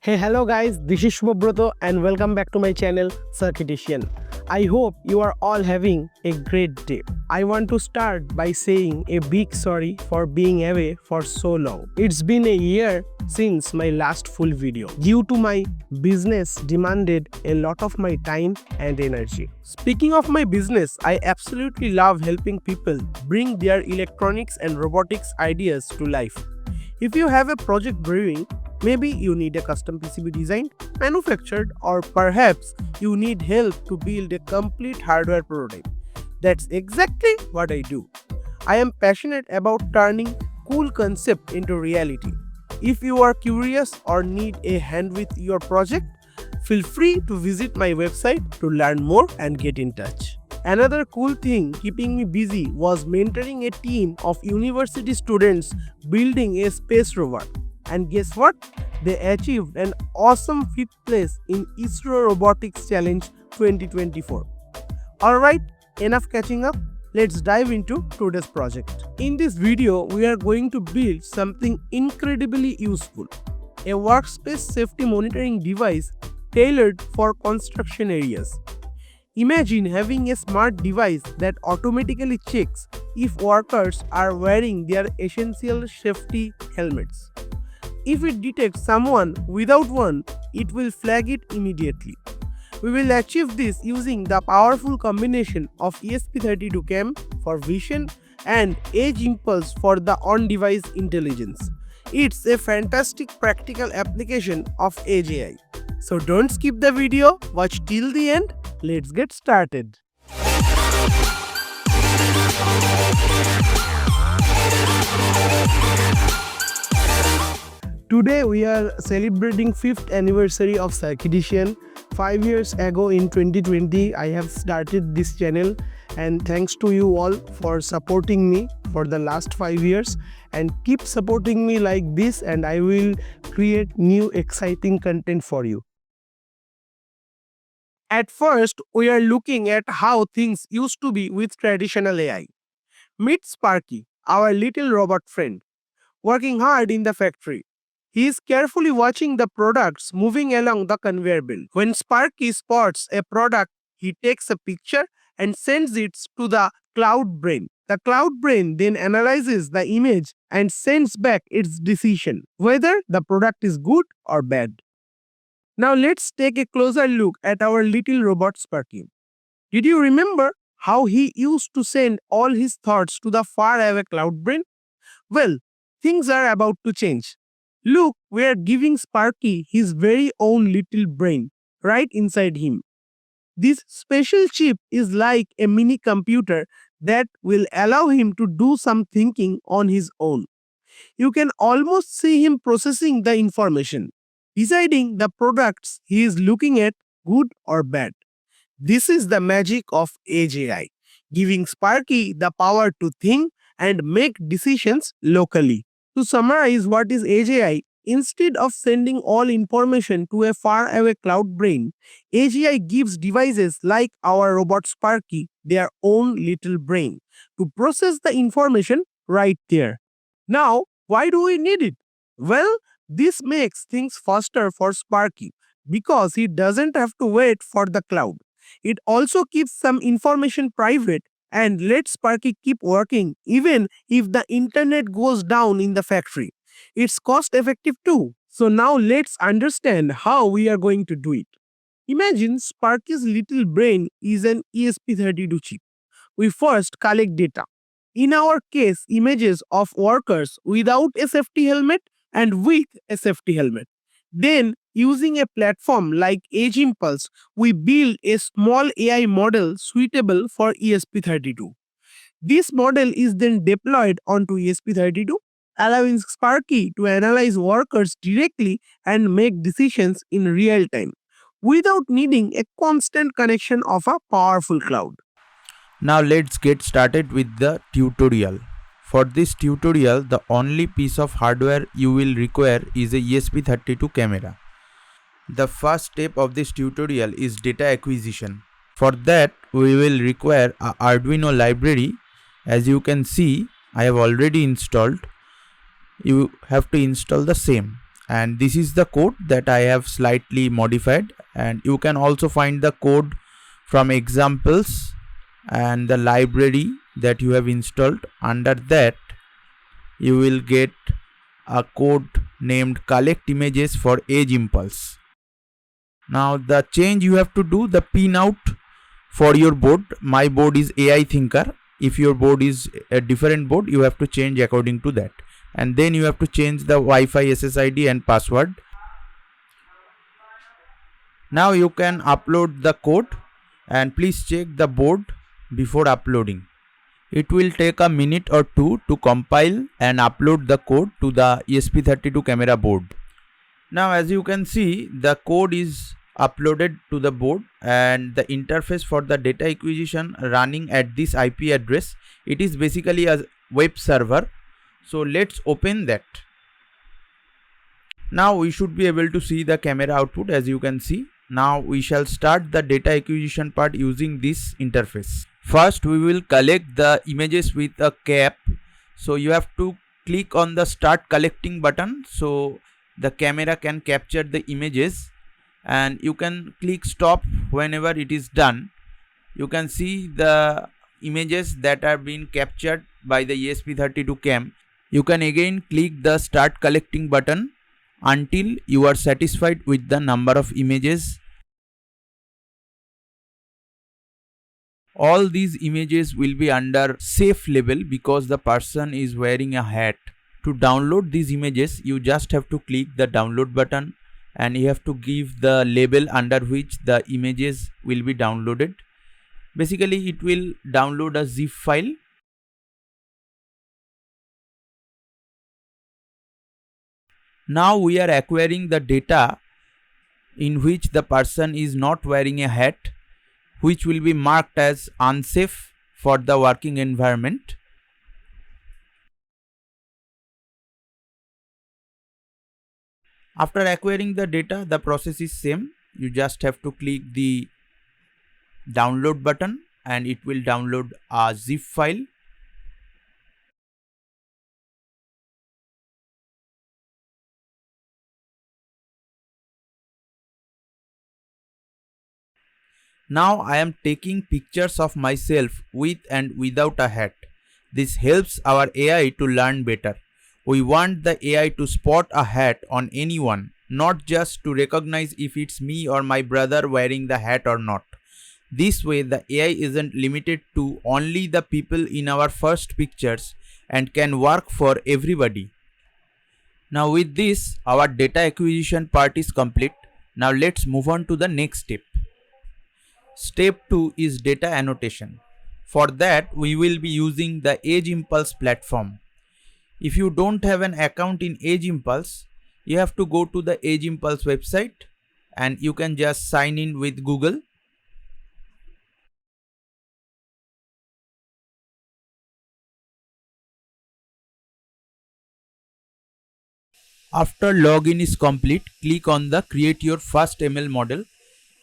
Hey, hello guys, this is Shubhobroto and welcome back to my channel circuiTician. I hope you are all having a great day. I want to start by saying a big sorry for being away for so long. It's been a year since my last full video. Due to my business demanded a lot of my time and energy. Speaking of my business, I absolutely love helping people bring their electronics and robotics ideas to life. If you have a project brewing, maybe you need a custom PCB designed, manufactured, or perhaps you need help to build a complete hardware prototype. That's exactly what I do. I am passionate about turning cool concept into reality. If you are curious or need a hand with your project, feel free to visit my website to learn more and get in touch. Another cool thing keeping me busy was mentoring a team of university students building a space rover. And guess what? They achieved an awesome 5th place in ISRO Robotics Challenge 2024. Alright, enough catching up. Let's dive into today's project. In this video, we are going to build something incredibly useful. A workspace safety monitoring device tailored for construction areas. Imagine having a smart device that automatically checks if workers are wearing their essential safety helmets. If it detects someone without one, it will flag it immediately. We will achieve this using the powerful combination of ESP32 CAM for vision and Edge Impulse for the on-device intelligence. It's a fantastic practical application of Edge AI. So don't skip the video, watch till the end. Let's get started. Today we are celebrating 5th anniversary of circuiTician. 5 years ago in 2020 I have started this channel, and thanks to you all for supporting me for the last 5 years, and keep supporting me like this, and I will create new exciting content for you. At first, we are looking at how things used to be with traditional AI. Meet Sparky, our little robot friend, working hard in the factory. He is carefully watching the products moving along the conveyor belt. When Sparky spots a product, he takes a picture and sends it to the cloud brain. The cloud brain then analyzes the image and sends back its decision, whether the product is good or bad. Now let's take a closer look at our little robot Sparky. Did you remember how he used to send all his thoughts to the faraway cloud brain? Well, things are about to change. Look, we are giving Sparky his very own little brain right inside him. This special chip is like a mini computer that will allow him to do some thinking on his own. You can almost see him processing the information, deciding the products he is looking at, good or bad. This is the magic of Edge AI, giving Sparky the power to think and make decisions locally. To summarize what is Edge AI, instead of sending all information to a faraway cloud brain, Edge AI gives devices like our robot Sparky their own little brain to process the information right there. Now, why do we need it? Well, this makes things faster for Sparky because he doesn't have to wait for the cloud. It also keeps some information private and lets Sparky keep working even if the internet goes down in the factory. It's cost effective too. So now let's understand how we are going to do it. Imagine Sparky's little brain is an ESP32 chip. We first collect data. In our case, images of workers without a safety helmet and with a safety helmet. Then, using a platform like Edge Impulse, we build a small AI model suitable for ESP32. This model is then deployed onto ESP32, allowing Sparky to analyze workers directly and make decisions in real time, without needing a constant connection of a powerful cloud. Now let's get started with the tutorial. For this tutorial, the only piece of hardware you will require is a ESP32 camera. The first step of this tutorial is data acquisition. For that, we will require a Arduino library. As you can see, I have already installed. You have to install the same. and this is the code that I have slightly modified, and you can also find the code from examples and the library that you have installed. Under that you will get a code named collect images for edge impulse. Now the change you have to do, the pinout for your board. My board is AI Thinker. If your board is a different board, you have to change according to that, and then you have to change the Wi-Fi SSID and password. Now you can upload the code, and please check the board before uploading. It will take a minute or two to compile and upload the code to the ESP32 camera board. Now as you can see, the code is uploaded to the board, and the interface for the data acquisition running at this IP address. It is basically a web server. So let's open that. Now we should be able to see the camera output, as you can see. Now we shall start the data acquisition part using this interface. First we will collect the images with a cap. So you have to click on the start collecting button so the camera can capture the images, and you can click stop whenever it is done. You can see the images that are being captured by the ESP32 CAM. You can again click the start collecting button until you are satisfied with the number of images. All these images will be under safe label because the person is wearing a hat. To download these images, you just have to click the download button, and you have to give the label under which the images will be downloaded. Basically it will download a zip file. Now we are acquiring the data in which the person is not wearing a hat, which will be marked as unsafe for the working environment. After acquiring the data, the process is same. You just have to click the download button and it will download a zip file. Now I am taking pictures of myself with and without a hat. This helps our AI to learn better. We want the AI to spot a hat on anyone, not just to recognize if it's me or my brother wearing the hat or not. This way the AI isn't limited to only the people in our first pictures and can work for everybody. Now with this, our data acquisition part is complete. Now let's move on to the next step. Step 2 is data annotation. For that, we will be using the Edge Impulse platform. If you don't have an account in Edge Impulse, you have to go to the Edge Impulse website and you can just sign in with Google. After login is complete, click on the create your first ML model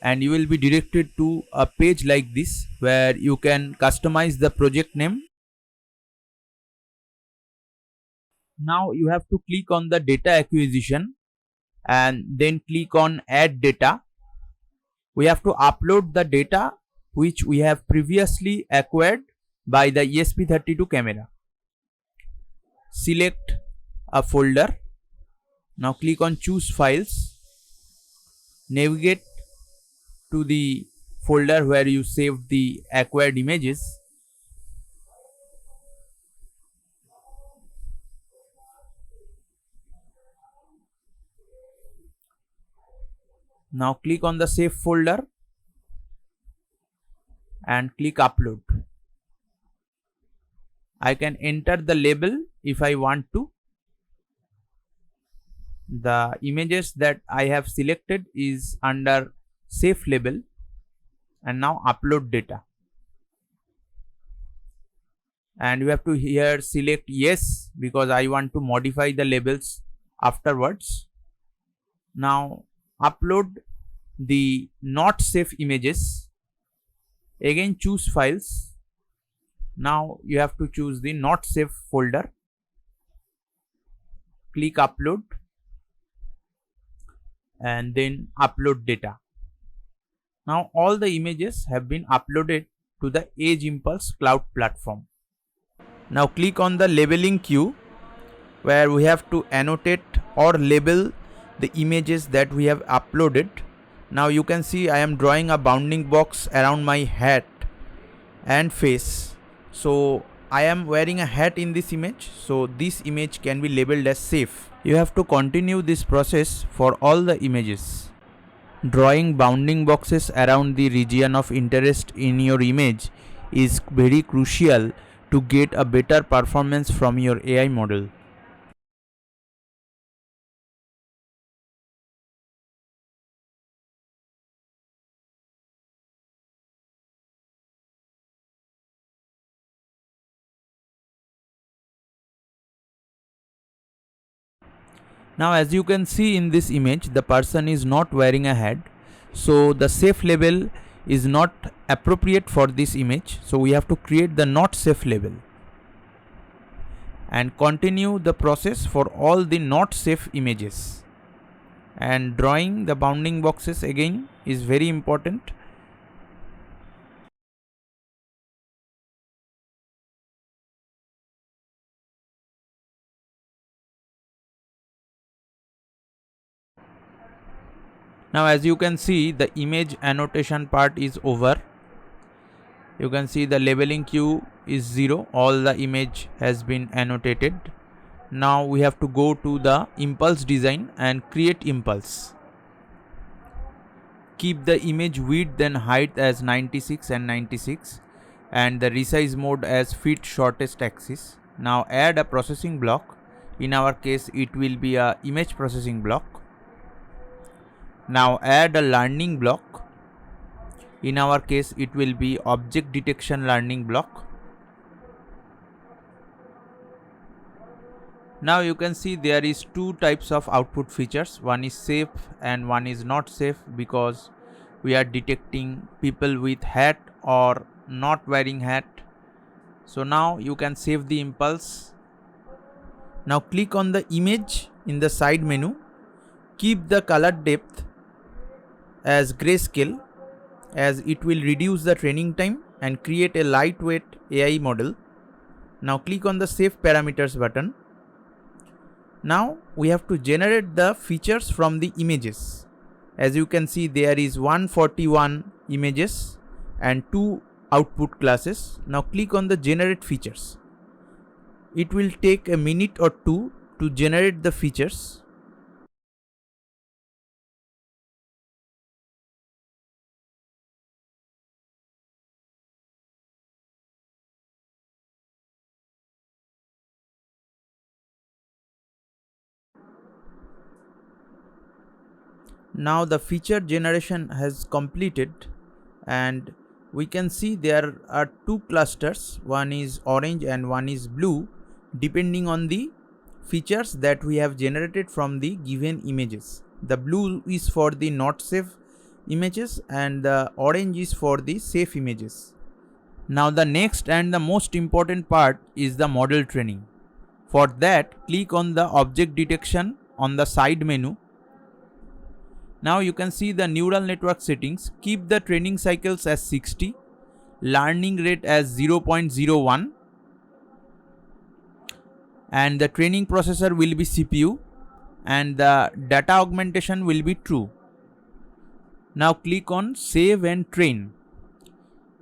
and you will be directed to a page like this where you can customize the project name. Now you have to click on the data acquisition and then click on add data. We have to upload the data which we have previously acquired by the ESP32 camera. Select a folder. Now click on choose files. Navigate to the folder where you saved the acquired images. Now click on the save folder and click upload. I can enter the label if I want to. The images that I have selected is under safe label, and now upload data. And you have to here select yes because I want to modify the labels afterwards. Now upload the not safe images. Again choose files. Now you have to choose the not safe folder. Click upload and then upload data. Now all the images have been uploaded to the Edge Impulse cloud platform. Now click on the labeling queue where we have to annotate or label the images that we have uploaded. Now you can see I am drawing a bounding box around my hat and face. So I am wearing a hat in this image, so this image can be labeled as safe. You have to continue this process for all the images. Drawing bounding boxes around the region of interest in your image is very crucial to get a better performance from your AI model. Now as you can see in this image, the person is not wearing a hat, so the safe label is not appropriate for this image, so we have to create the not safe label and continue the process for all the not safe images. And drawing the bounding boxes again is very important. Now as you can see, the image annotation part is over. You can see the labeling queue is 0, all the image has been annotated. Now we have to go to the impulse design and create impulse. Keep the image width and height as 96 and 96 and the resize mode as fit shortest axis. Now add a processing block. In our case it will be a image processing block. Now add a learning block. In our case it will be object detection learning block. Now you can see there is two types of output features. One is safe and one is not safe, because we are detecting people with hat or not wearing hat. So now you can save the impulse. Now click on the image in the side menu. Keep the color depth as grayscale, as it will reduce the training time and create a lightweight AI model. Now click on the save parameters button. Now we have to generate the features from the images. As you can see, there is 141 images and 2 output classes. Now click on the generate features. It will take a minute or two to generate the features. Now the feature generation has completed and we can see there are two clusters, one is orange and one is blue, depending on the features that we have generated from the given images. The blue is for the not safe images and the orange is for the safe images. Now the next and the most important part is the model training. For that, click on the object detection on the side menu. Now you can see the neural network settings. Keep the training cycles as 60, learning rate as 0.01, and the training processor will be CPU and the data augmentation will be true. Now click on save and train.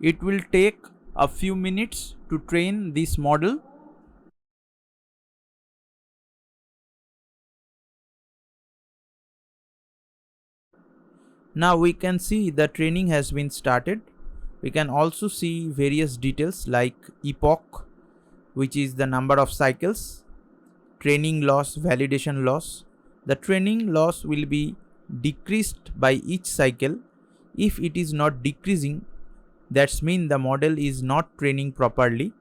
It will take a few minutes to train this model. Now we can see the training has been started. We can also see various details like epoch, which is the number of cycles, training loss, validation loss. The training loss will be decreased by each cycle. If it is not decreasing, that means the model is not training properly.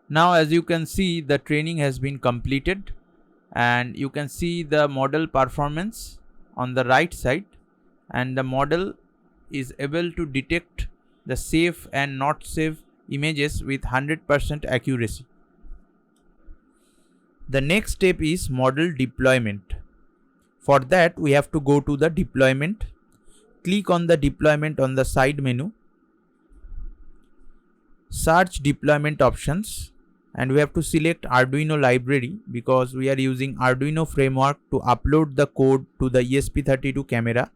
Now as you can see, the training has been completed and you can see the model performance. on the right side, and the model is able to detect the safe and not safe images with 100% accuracy. The next step is model deployment. For that, we have to go to the deployment, click on the deployment on the side menu, search deployment options, and we have to select Arduino library because we are using Arduino framework to upload the code to the ESP32 camera.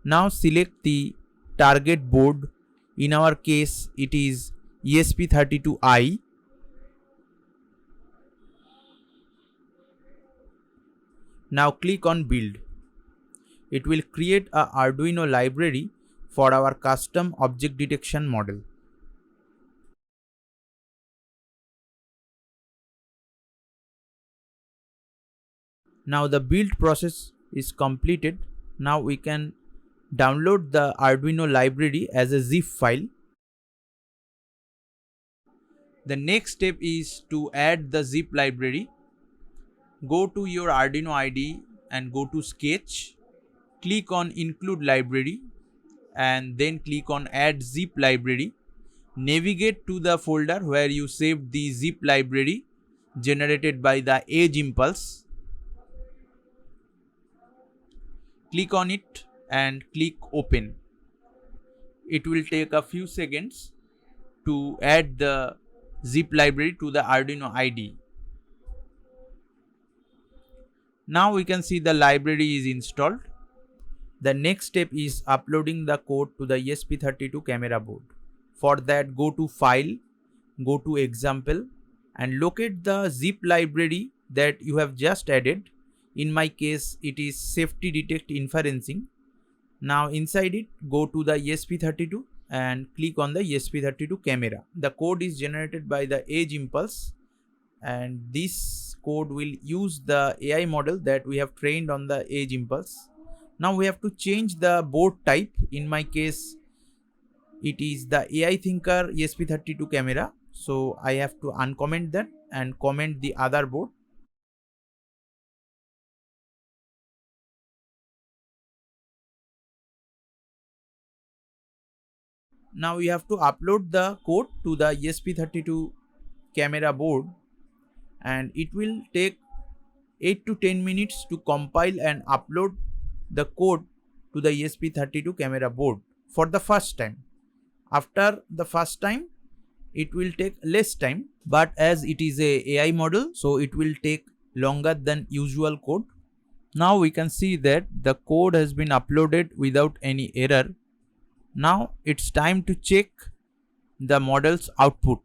Now select the target board. In our case, it is ESP32i. Now click on build. It will create a Arduino library for our custom object detection model. Now the build process is completed. Now we can download the Arduino library as a zip file. The next step is to add the zip library. Go to your Arduino IDE and go to Sketch. Click on Include Library and then click on Add Zip Library. Navigate to the folder where you saved the zip library generated by the Edge Impulse. Click on it and click Open. It will take a few seconds to add the zip library to the Arduino IDE. Now we can see the library is installed. The next step is uploading the code to the ESP32 camera board. For that, go to File, go to Example and locate the zip library that you have just added. In my case, it is Safety Detect Inferencing. Now inside it, go to the ESP32 and click on the ESP32 camera. The code is generated by the Edge Impulse, and this code will use the AI model that we have trained on the Edge Impulse. Now we have to change the board type. In my case, it is the AI Thinker ESP32 camera. So I have to uncomment that and comment the other board. Now we have to upload the code to the ESP32 camera board, and it will take 8 to 10 minutes to compile and upload the code to the ESP32 camera board for the first time. After the first time, it will take less time, but as it is a AI model, so it will take longer than usual code. Now we can see that the code has been uploaded without any error. Now it's time to check the model's output.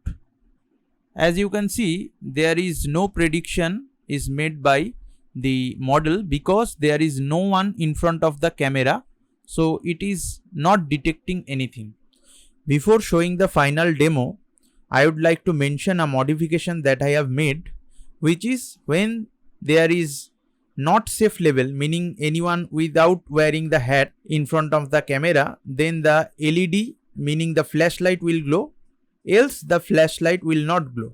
As you can see, there is no prediction is made by the model because there is no one in front of the camera, so it is not detecting anything. Before showing the final demo, I would like to mention a modification that I have made, which is when there is not safe level, meaning anyone without wearing the hat in front of the camera, then the LED, meaning the flashlight, will glow, else the flashlight will not glow.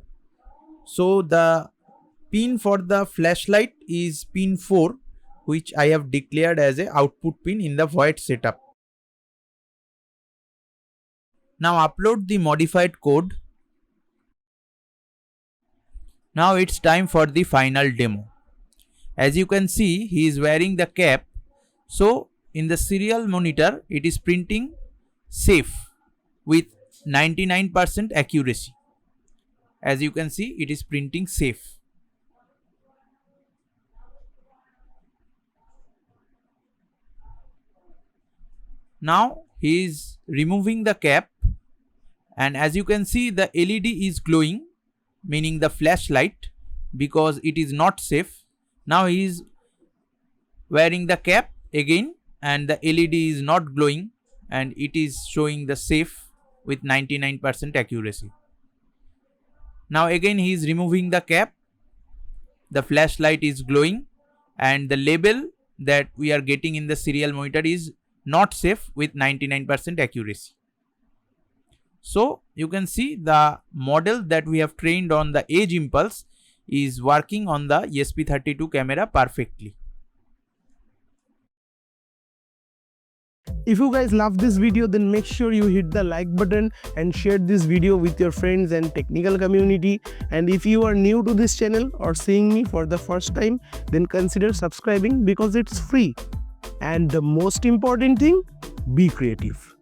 So the pin for the flashlight is pin 4, which I have declared as a output pin in the void setup. Now upload the modified code. Now it's time for the final demo. As you can see, he is wearing the cap. So in the serial monitor, it is printing safe with 99% accuracy. As you can see, it is printing safe. Now he is removing the cap, and as you can see, the LED is glowing, meaning the flashlight, because it is not safe. Now he is wearing the cap again and the LED is not glowing and it is showing the safe with 99% accuracy. Now again he is removing the cap, the flashlight is glowing and the label that we are getting in the serial monitor is not safe with 99% accuracy. So you can see the model that we have trained on the Edge Impulse is working on the ESP32 camera perfectly. If you guys love this video, then make sure you hit the like button and share this video with your friends and technical community. And if you are new to this channel or seeing me for the first time, then consider subscribing because it's free. And the most important thing, be creative.